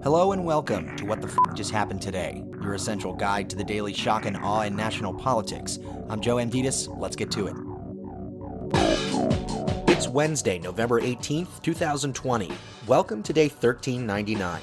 Hello and welcome to What the F Just Happened Today, your essential guide to the daily shock and awe in national politics. I'm Joe Amditis. Let's get to it. It's Wednesday, November 18th, 2020. Welcome to day 1399.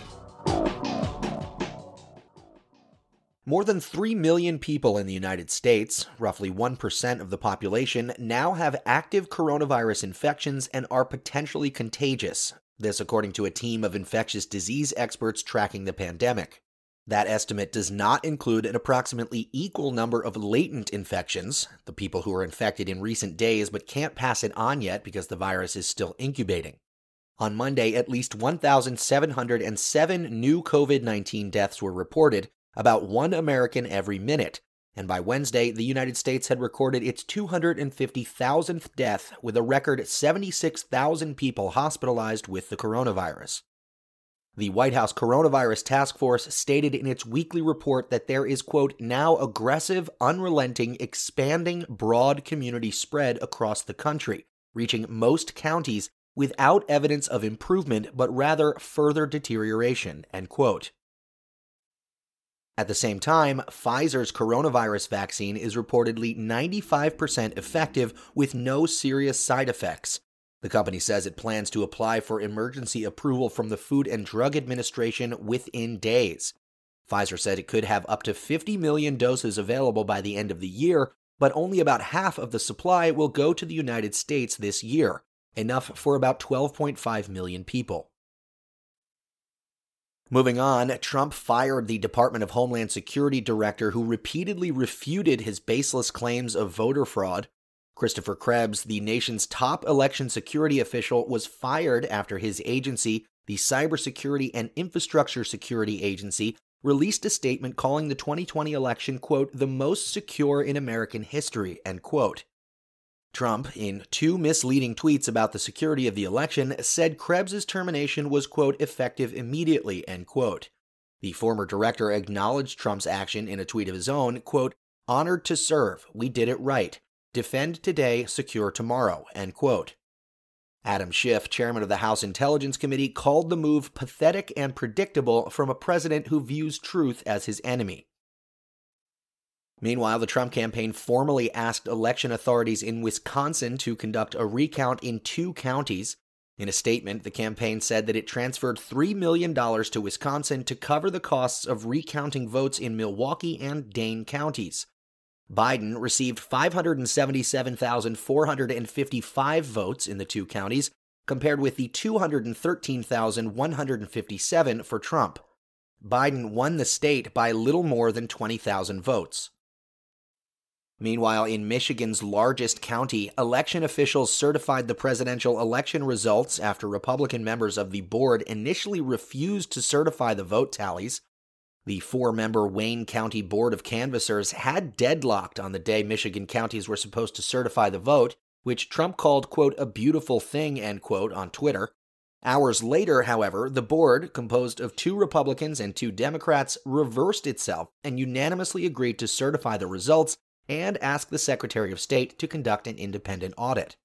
More than 3 million people in the United States, roughly 1% of the population, now have active coronavirus infections and are potentially contagious. This according to a team of infectious disease experts tracking the pandemic. That estimate does not include an approximately equal number of latent infections, the people who are infected in recent days but can't pass it on yet because the virus is still incubating. On Monday, at least 1,707 new COVID-19 deaths were reported, about one American every minute, and by Wednesday, the United States had recorded its 250,000th death with a record 76,000 people hospitalized with the coronavirus. The White House Coronavirus Task Force stated in its weekly report that there is, quote, now aggressive, unrelenting, expanding, broad community spread across the country, reaching most counties without evidence of improvement, but rather further deterioration, end quote. At the same time, Pfizer's coronavirus vaccine is reportedly 95% effective with no serious side effects. The company says it plans to apply for emergency approval from the Food and Drug Administration within days. Pfizer said it could have up to 50 million doses available by the end of the year, but only about half of the supply will go to the United States this year, enough for about 12.5 million people. Moving on, Trump fired the Department of Homeland Security director who repeatedly refuted his baseless claims of voter fraud. Christopher Krebs, the nation's top election security official, was fired after his agency, the Cybersecurity and Infrastructure Security Agency, released a statement calling the 2020 election, quote, the most secure in American history, end quote. Trump, in two misleading tweets about the security of the election, said Krebs' termination was, quote, effective immediately, end quote. The former director acknowledged Trump's action in a tweet of his own, quote, honored to serve, we did it right. Defend today, secure tomorrow, end quote. Adam Schiff, chairman of the House Intelligence Committee, called the move pathetic and predictable from a president who views truth as his enemy. Meanwhile, the Trump campaign formally asked election authorities in Wisconsin to conduct a recount in 2 counties. In a statement, the campaign said that it transferred $3 million to Wisconsin to cover the costs of recounting votes in Milwaukee and Dane counties. Biden received 577,455 votes in the 2 counties, compared with the 213,157 for Trump. Biden won the state by little more than 20,000 votes. Meanwhile, in Michigan's largest county, election officials certified the presidential election results after Republican members of the board initially refused to certify the vote tallies. The 4-member Wayne County Board of Canvassers had deadlocked on the day Michigan counties were supposed to certify the vote, which Trump called, quote, a beautiful thing, end quote, on Twitter. Hours later, however, the board, composed of 2 Republicans and 2 Democrats, reversed itself and unanimously agreed to certify the results and ask the Secretary of State to conduct an independent audit.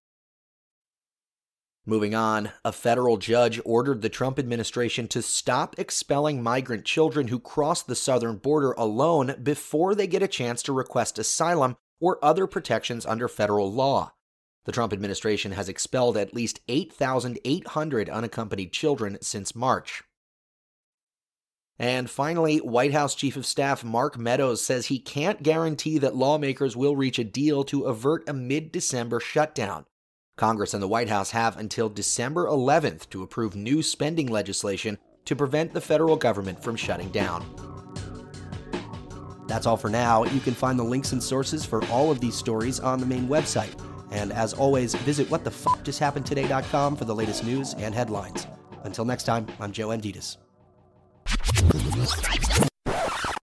Moving on, a federal judge ordered the Trump administration to stop expelling migrant children who cross the southern border alone before they get a chance to request asylum or other protections under federal law. The Trump administration has expelled at least 8,800 unaccompanied children since March. And finally, White House Chief of Staff Mark Meadows says he can't guarantee that lawmakers will reach a deal to avert a mid-December shutdown. Congress and the White House have until December 11th to approve new spending legislation to prevent the federal government from shutting down. That's all for now. You can find the links and sources for all of these stories on the main website. And as always, visit whatthefjusthappenedtoday.com for the latest news and headlines. Until next time, I'm Joe Amditis.